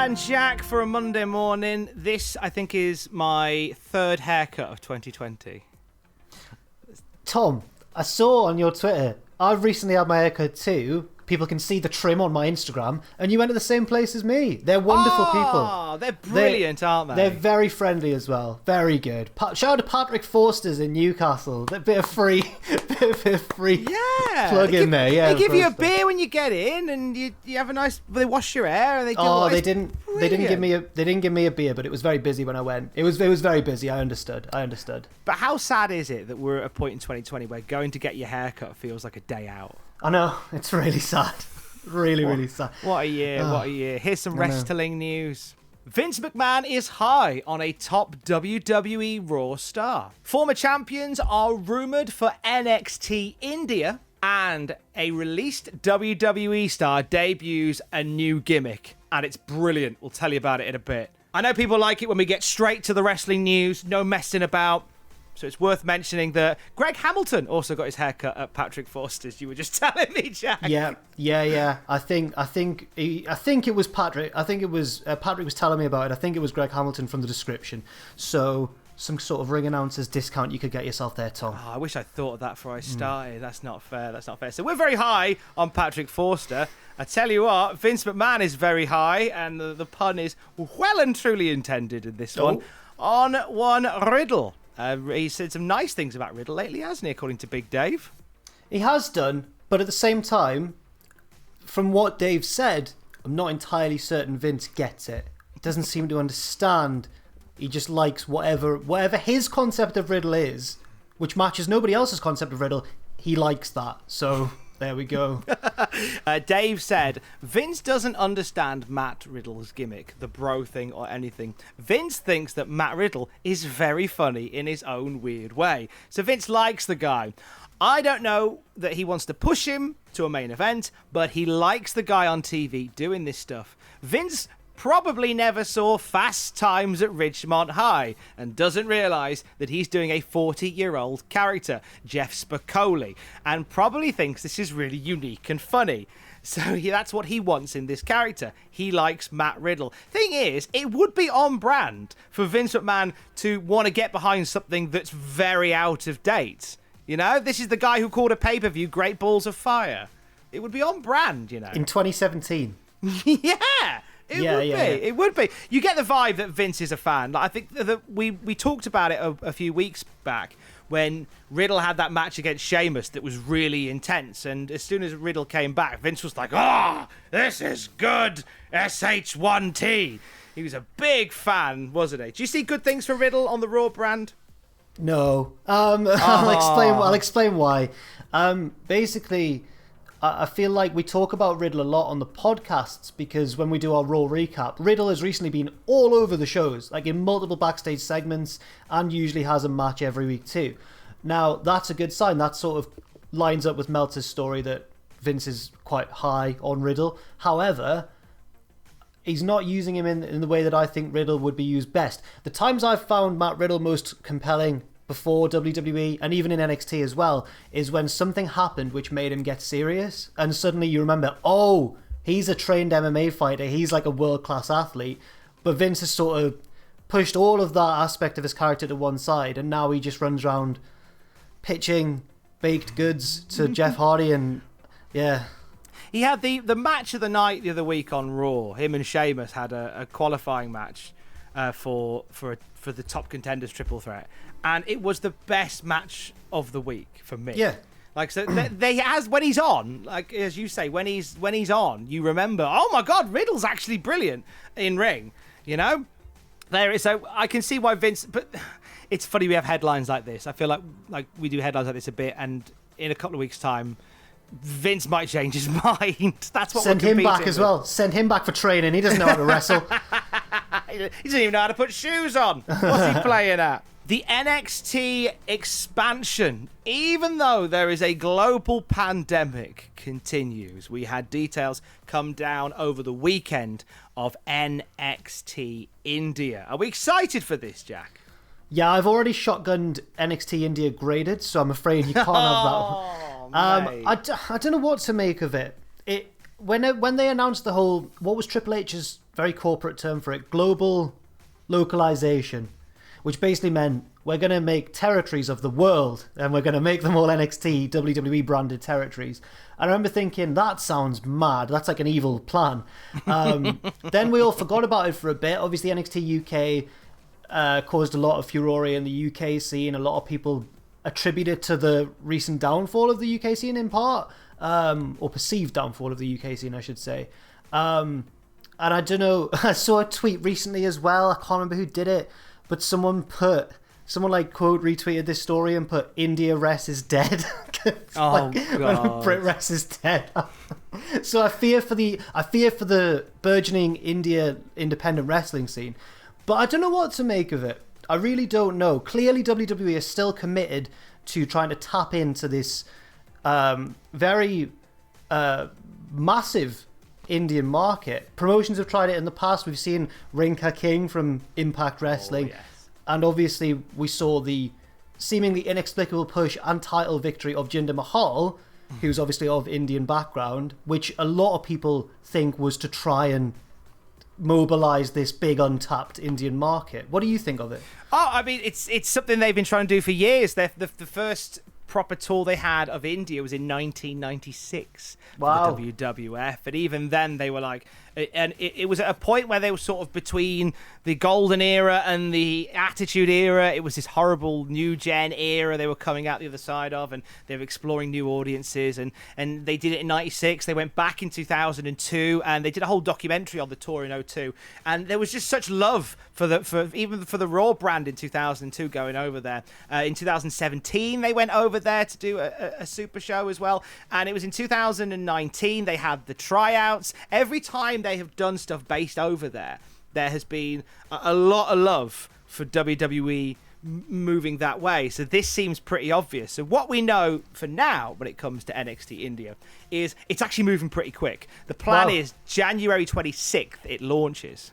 And Jack, for a Monday morning, this, I think, is my third haircut of 2020. Tom, I saw on your Twitter, I've recently had my haircut too. People can see the trim on my Instagram, and you went to the same place as me. They're wonderful people. Oh, they're brilliant, aren't they? They're very friendly as well. Very good. Shout out to Patrick Forster's in Newcastle. A bit of free plug in there. Yeah, they give you a beer when you get in, and you have a nice. They wash your hair, and they do. Oh, they didn't give me a beer, but it was very busy when I went. It was very busy. I understood. But how sad is it that we're at a point in 2020 where going to get your haircut feels like a day out? I know, it's really sad. Really sad. What a year. Here's some wrestling news. Vince McMahon is high on a top WWE Raw star. Former champions are rumoured for NXT India, and a released WWE star debuts a new gimmick. And it's brilliant. We'll tell you about it in a bit. I know people like it when we get straight to the wrestling news, no messing about. So it's worth mentioning that Greg Hamilton also got his haircut at Patrick Forster's. You were just telling me, Jack. Yeah. I think it was Patrick. I think it was Patrick was telling me about it. I think it was Greg Hamilton from the description. So some sort of ring announcer's discount you could get yourself there, Tom. Oh, I wish I thought of that before I started. That's not fair. So we're very high on Patrick Forster. I tell you what, Vince McMahon is very high, and the pun is well and truly intended in this one. On one Riddle. He said some nice things about Riddle lately, hasn't he, according to Big Dave? He has done, but at the same time, from what Dave said, I'm not entirely certain Vince gets it. He doesn't seem to understand. He just likes whatever his concept of Riddle is, which matches nobody else's concept of Riddle. He likes that, so there we go. Dave said, Vince doesn't understand Matt Riddle's gimmick, the bro thing or anything. Vince thinks that Matt Riddle is very funny in his own weird way. So Vince likes the guy. I don't know that he wants to push him to a main event, but he likes the guy on TV doing this stuff. Vince probably never saw Fast Times at Ridgemont High and doesn't realise that he's doing a 40-year-old character, Jeff Spicoli, and probably thinks this is really unique and funny. So that's what he wants in this character. He likes Matt Riddle. Thing is, it would be on brand for Vince McMahon to want to get behind something that's very out of date. You know, this is the guy who called a pay-per-view Great Balls of Fire. It would be on brand, you know. In 2017. Yeah! It would be. You get the vibe that Vince is a fan. Like, I think that we talked about it a few weeks back when Riddle had that match against Sheamus that was really intense. And as soon as Riddle came back, Vince was like, this is good, SH1T. He was a big fan, wasn't he? Do you see good things for Riddle on the Raw brand? No. I'll explain why. Basically, I feel like we talk about Riddle a lot on the podcasts because when we do our Raw recap, Riddle has recently been all over the shows, like in multiple backstage segments, and usually has a match every week too. Now, that's a good sign. That sort of lines up with Meltzer's story that Vince is quite high on Riddle. However, he's not using him in the way that I think Riddle would be used best. The times I've found Matt Riddle most compelling before WWE and even in NXT as well is when something happened which made him get serious and suddenly you remember, oh, he's a trained MMA fighter, he's like a world-class athlete, but Vince has sort of pushed all of that aspect of his character to one side and now he just runs around pitching baked goods to Jeff Hardy and yeah. He had the match of the night the other week on Raw. Him and Sheamus had a qualifying match for the top contenders triple threat, and it was the best match of the week for me. Yeah, like so they has when he's on, like as you say, when he's on, you remember, oh my God, Riddle's actually brilliant in ring. You know, so I can see why Vince. But it's funny we have headlines like this. I feel like we do headlines like this a bit, and in a couple of weeks' time, Vince might change his mind. That's what send we're him back with. As well. Send him back for training. He doesn't know how to wrestle. He doesn't even know how to put shoes on. What's he playing at? The NXT expansion, even though there is a global pandemic, continues. We had details come down over the weekend of NXT India. Are we excited for this, Jack? Yeah, I've already shotgunned NXT India graded, so I'm afraid you can't have that one. I don't know what to make of it. When they announced the whole, what was Triple H's very corporate term for it, global localization, which basically meant we're going to make territories of the world and we're going to make them all NXT WWE branded territories. I remember thinking, that sounds mad. That's like an evil plan. Then we all forgot about it for a bit. Obviously, NXT UK caused a lot of furore in the UK scene. A lot of people attribute it to the recent downfall of the UK scene in part, or perceived downfall of the UK scene, I should say. And I don't know, I saw a tweet recently as well. I can't remember who did it, but someone like quote retweeted this story and put India Res is dead. God. Brit Res is dead. So I fear for the burgeoning India independent wrestling scene, but I don't know what to make of it. I really don't know. Clearly WWE is still committed to trying to tap into this very massive Indian market. Promotions have tried it in the past. We've seen Rinka King from Impact Wrestling. Yes. And obviously, we saw the seemingly inexplicable push and title victory of Jinder Mahal, who's obviously of Indian background, which a lot of people think was to try and mobilize this big untapped Indian market. What do you think of it? Oh, I mean, it's something they've been trying to do for years. The first proper tour they had of India was in 1996 Wow. for the WWF, and even then they were like, and it was at a point where they were sort of between the golden era and the attitude era. It was this horrible new gen era they were coming out the other side of, and they were exploring new audiences, and they did it in 96. They went back in 2002 and they did a whole documentary on the tour in 2002, and there was just such love for the Raw brand in 2002 going over there. In 2017 they went over there to do a super show as well, and it was in 2019 they had the tryouts. Every time they have done stuff based over there has been a lot of love for WWE moving that way. So this seems pretty obvious. So what we know for now when it comes to NXT India is it's actually moving pretty quick. The plan is January 26th it launches.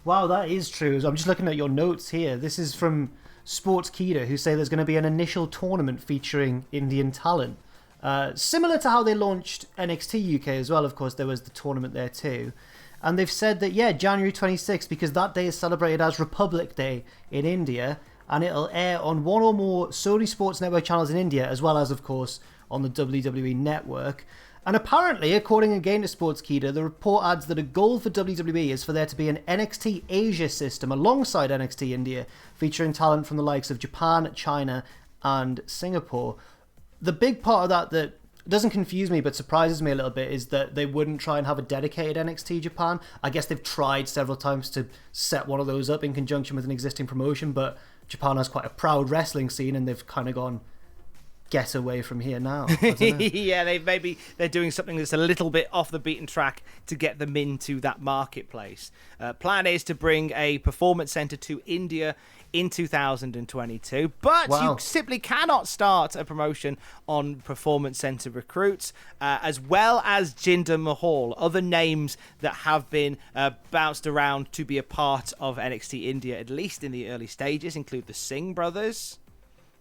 Wow, that is true. I'm just looking at your notes here. This is from Sportskeeda, who say there's going to be an initial tournament featuring Indian talent. Similar to how they launched NXT UK as well, of course, there was the tournament there too. And they've said that, January 26th, because that day is celebrated as Republic Day in India, and it'll air on one or more Sony Sports Network channels in India, as well as, of course, on the WWE Network. And apparently, according again to Sportskeeda, the report adds that a goal for WWE is for there to be an NXT Asia system alongside NXT India, featuring talent from the likes of Japan, China, and Singapore. The big part of that doesn't confuse me but surprises me a little bit is that they wouldn't try and have a dedicated NXT Japan. I guess they've tried several times to set one of those up in conjunction with an existing promotion, but Japan has quite a proud wrestling scene and they've kind of gone, get away from here now. Yeah, they're doing something that's a little bit off the beaten track to get them into that marketplace. Plan is to bring a performance center to India in 2022, but you simply cannot start a promotion on performance center recruits, as well as Jinder Mahal. Other names that have been bounced around to be a part of NXT India, at least in the early stages, include the Singh brothers,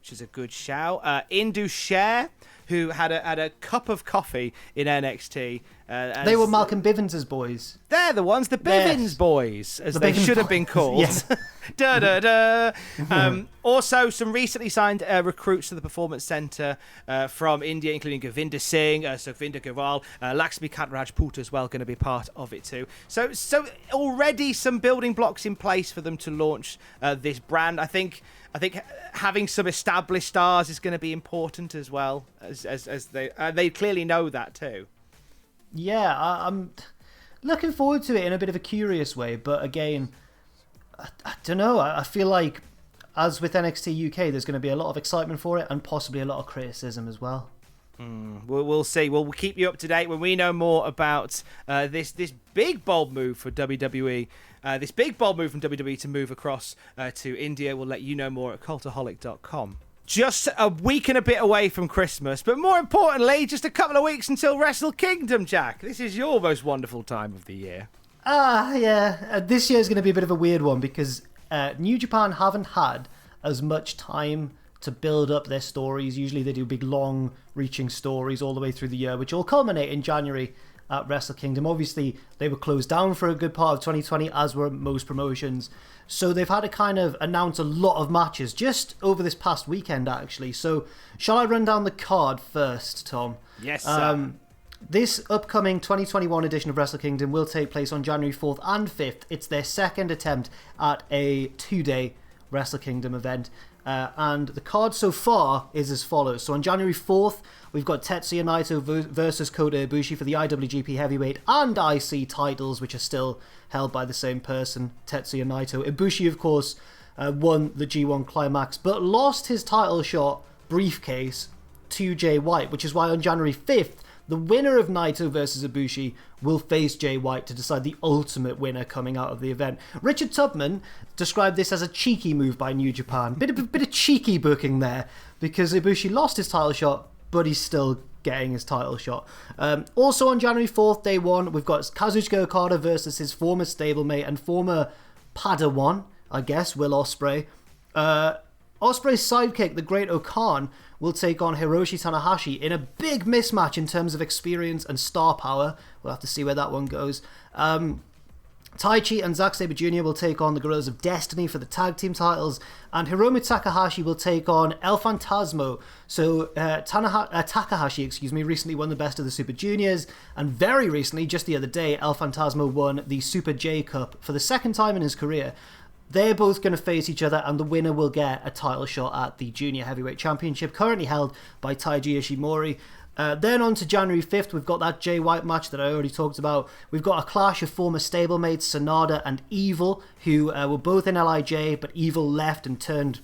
which is a good shout. Indu Sher, who had a cup of coffee in NXT. They were Malcolm Bivens' boys. They're the ones, the Bivens boys, as they should have been called. Yes. Da, da, da. Also, some recently signed recruits to the Performance Centre from India, including Govinda Singh, Sukhvinder Gurwal, Lakshmi Rajput as well, going to be part of it too. So already some building blocks in place for them to launch this brand. I think having some established stars is going to be important as well, as they clearly know that too. Yeah, I'm looking forward to it in a bit of a curious way, but again, I don't know. I feel like, as with NXT UK, there's going to be a lot of excitement for it and possibly a lot of criticism as well. We'll see. We'll keep you up to date when we know more about this big bold move for WWE. This big bold move from WWE to move across to India. We'll let you know more at cultaholic.com. Just a week and a bit away from Christmas, but more importantly, just a couple of weeks until Wrestle Kingdom, Jack. This is your most wonderful time of the year. Yeah. This year is going to be a bit of a weird one because New Japan haven't had as much time to build up their stories. Usually they do big, long-reaching stories all the way through the year, which all culminate in January at Wrestle Kingdom. Obviously, they were closed down for a good part of 2020, as were most promotions. So they've had to kind of announce a lot of matches just over this past weekend, actually. So shall I run down the card first, Tom? Yes, This upcoming 2021 edition of Wrestle Kingdom will take place on January 4th and 5th. It's their second attempt at a 2-day Wrestle Kingdom event. And the card so far is as follows. So on January 4th, we've got Tetsuya Naito versus Kota Ibushi for the IWGP Heavyweight and IC titles, which are still held by the same person, Tetsuya Naito. Ibushi, of course, won the G1 Climax, but lost his title shot briefcase to Jay White, which is why on January 5th, the winner of Naito versus Ibushi will face Jay White to decide the ultimate winner coming out of the event. Richard Tubman described this as a cheeky move by New Japan. Bit of cheeky booking there, because Ibushi lost his title shot, but he's still getting his title shot. Also on January 4th, day one, we've got Kazuchika Okada versus his former stablemate and former Padawan, I guess, Will Ospreay. Ospreay's sidekick, the Great Okan, will take on Hiroshi Tanahashi in a big mismatch in terms of experience and star power. We'll have to see where that one goes. Taichi and Zack Sabre Jr. will take on the Guerrillas of Destiny for the tag team titles, and Hiromu Takahashi will take on El Phantasmo. So Takahashi, recently won the Best of the Super Juniors, and very recently, just the other day, El Phantasmo won the Super J Cup for the second time in his career. They're both going to face each other, and the winner will get a title shot at the Junior Heavyweight Championship, currently held by Taiji Ishimori. Then on to January 5th, we've got that Jay White match that I already talked about. We've got a clash of former stablemates, Sonada and Evil, who were both in LIJ, but Evil left and turned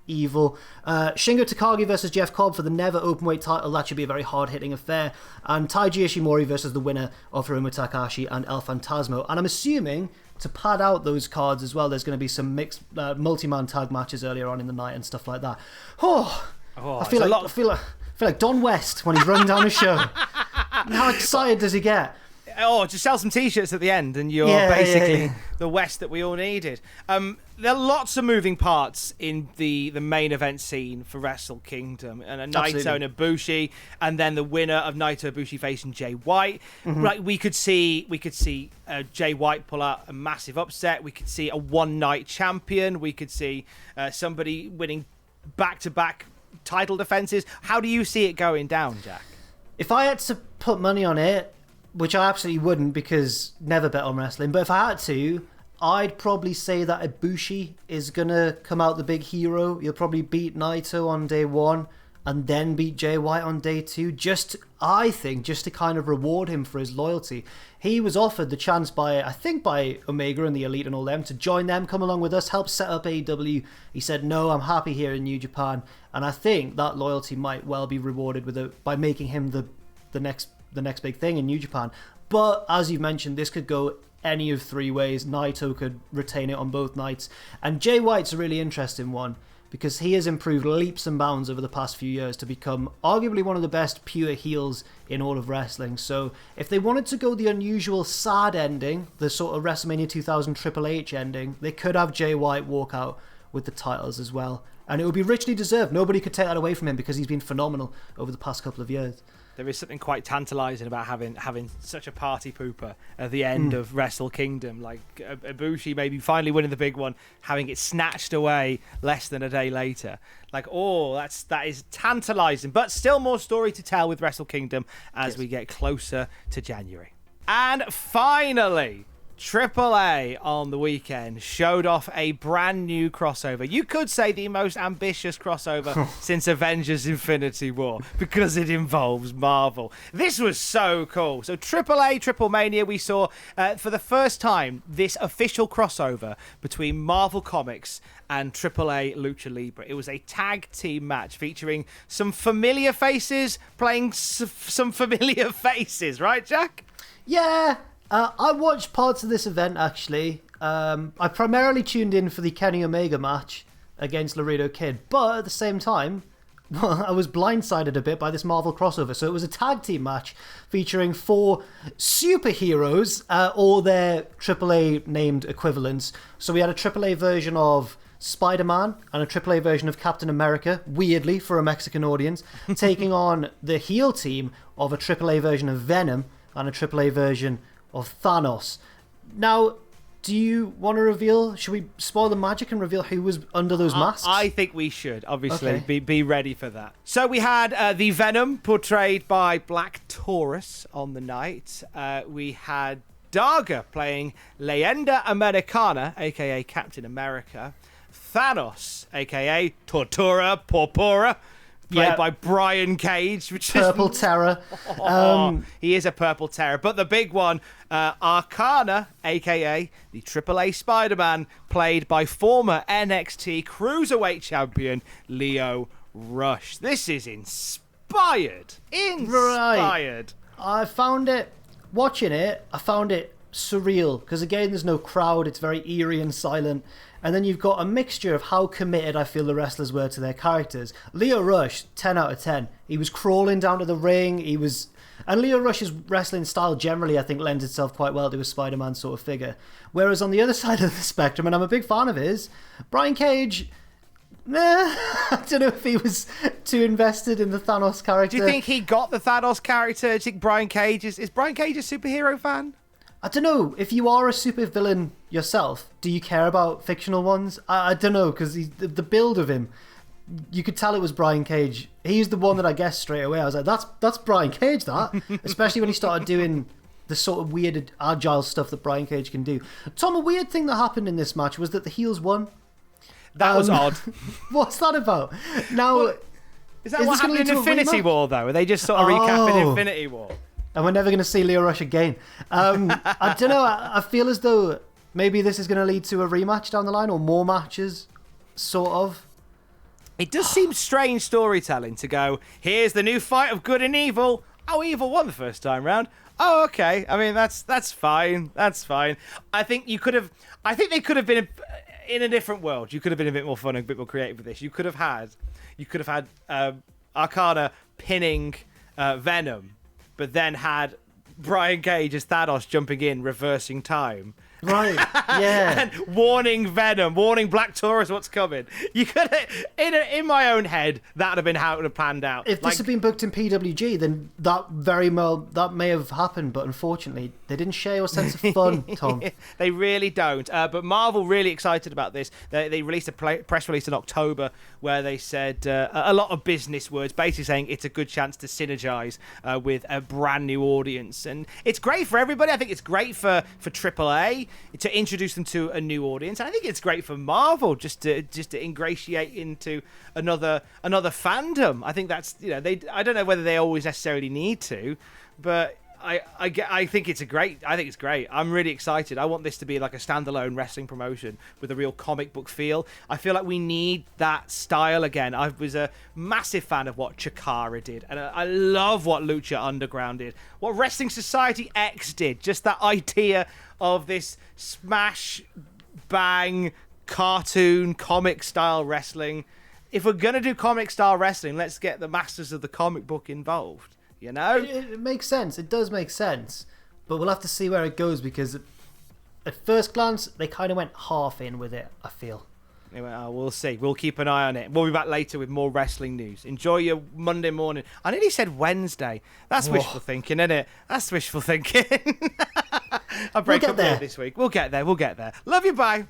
evil. Shingo Takagi versus Jeff Cobb for the Never Openweight title. That should be a very hard-hitting affair. And Taiji Ishimori versus the winner of Hiromu Takahashi and El Phantasmo. And I'm assuming, to pad out those cards as well, there's going to be some mixed multi-man tag matches earlier on in the night and stuff like that. I feel like Don West when he's running down a show. How excited does he get? Just sell some t-shirts at the end and you're basically the West that we all needed. There are lots of moving parts in the main event scene for Wrestle Kingdom, and Naito and Ibushi, and then the winner of Naito Ibushi facing Jay White. Right, we could see Jay White pull out a massive upset. We could see a one-night champion. We could see somebody winning back-to-back title defenses. How do you see it going down, Jack? If I had to put money on it, which I absolutely wouldn't because never bet on wrestling, but if I had to, I'd probably say that Ibushi is going to come out the big hero. He'll probably beat Naito on day one and then beat Jay White on day two, just to kind of reward him for his loyalty. He was offered the chance by Omega and the Elite and all them to join them, come along with us, help set up AEW. He said, no, I'm happy here in New Japan. And I think that loyalty might well be rewarded by making him the next big thing in New Japan. But as you mentioned, this could go any of three ways. Naito could retain it on both nights. And Jay White's a really interesting one because he has improved leaps and bounds over the past few years to become arguably one of the best pure heels in all of wrestling. So if they wanted to go the unusual sad ending, the sort of WrestleMania 2000 Triple H ending, they could have Jay White walk out with the titles as well. And it would be richly deserved. Nobody could take that away from him because he's been phenomenal over the past couple of years. There is something quite tantalising about having such a party pooper at the end of Wrestle Kingdom, like Ibushi maybe finally winning the big one, having it snatched away less than a day later. Like, that is tantalising, but still more story to tell with Wrestle Kingdom as we get closer to January. And finally, AAA on the weekend showed off a brand new crossover. You could say the most ambitious crossover since Avengers Infinity War because it involves Marvel. This was so cool. So AAA, Triple Mania, we saw for the first time this official crossover between Marvel Comics and AAA Lucha Libre. It was a tag team match featuring some familiar faces playing some familiar faces, right, Jack? Yeah. I watched parts of this event, actually. I primarily tuned in for the Kenny Omega match against Laredo Kid, but at the same time, I was blindsided a bit by this Marvel crossover. So it was a tag team match featuring 4 superheroes, or their AAA named equivalents. So we had a AAA version of Spider-Man and a AAA version of Captain America, weirdly for a Mexican audience, taking on the heel team of a AAA version of Venom, and a AAA version of Thanos. Now, do you want to reveal? Should we spoil the magic and reveal who was under those masks? I think we should, obviously. Okay. Be ready for that. So we had the Venom portrayed by Black Taurus on the night. We had Daga playing Leyenda Americana, a.k.a. Captain America. Thanos, a.k.a. Tortura Purpura, played by Brian Cage, which Purple Terror. He is a Purple Terror. But the big one, Arcana, a.k.a. the AAA Spider-Man, played by former NXT Cruiserweight Champion Lio Rush. This is inspired. Inspired. Right. Watching it, I found it surreal. Because again, there's no crowd. It's very eerie and silent. And then you've got a mixture of how committed I feel the wrestlers were to their characters. Lio Rush, 10 out of 10. He was crawling down to the ring. And Lio Rush's wrestling style generally, I think, lends itself quite well to a Spider-Man sort of figure. Whereas on the other side of the spectrum, and I'm a big fan of his, Brian Cage, I don't know if he was too invested in the Thanos character. Do you think he got the Thanos character? Do you think Brian Cage is Brian Cage a superhero fan? I don't know. If you are a supervillain yourself, do you care about fictional ones? I don't know, because the build of him, you could tell it was Brian Cage. He's the one that I guessed straight away. I was like, that's Brian Cage, that. Especially when he started doing the sort of weird, agile stuff that Brian Cage can do. Tom, a weird thing that happened in this match was that the heels won. That was odd. What's that about? Now, is that what happened in Infinity War, though? Are they just sort of recapping Infinity War? And we're never going to see Lio Rush again. I don't know. I feel as though maybe this is going to lead to a rematch down the line, or more matches, sort of. It does seem strange storytelling to go, here's the new fight of good and evil. Oh, evil won the first time round. Oh, okay. I mean, that's fine. That's fine. I think they could have been in a different world. You could have been a bit more fun and a bit more creative with this. You could have had Arcana pinning Venom, but then had Brian Cage as Thanos jumping in, reversing time. Right, yeah. And warning Venom, warning Black Taurus what's coming. You could have, in my own head, that would have been how it would have panned out. If this had been booked in PWG, then that may have happened, but unfortunately, they didn't share your sense of fun, Tom. They really don't. But Marvel really excited about this. They released a press release in October where they said a lot of business words, basically saying it's a good chance to synergize with a brand new audience. And it's great for everybody. I think it's great for AAA to introduce them to a new audience. And I think it's great for Marvel just to ingratiate into another fandom. I think that's, I don't know whether they always necessarily need to, but I think it's great. I'm really excited. I want this to be like a standalone wrestling promotion with a real comic book feel. I feel like we need that style again. I was a massive fan of what Chikara did, and I love what Lucha Underground did, what Wrestling Society X did. Just that idea of this smash, bang, cartoon, comic style wrestling. If we're gonna do comic style wrestling, let's get the masters of the comic book involved. It makes sense. It does make sense. But we'll have to see where it goes, because at first glance, they kind of went half in with it, I feel. Anyway, we'll see. We'll keep an eye on it. We'll be back later with more wrestling news. Enjoy your Monday morning. I nearly said Wednesday. That's wishful thinking, isn't it? That's wishful thinking. I'll break up there this week. We'll get there. Love you. Bye.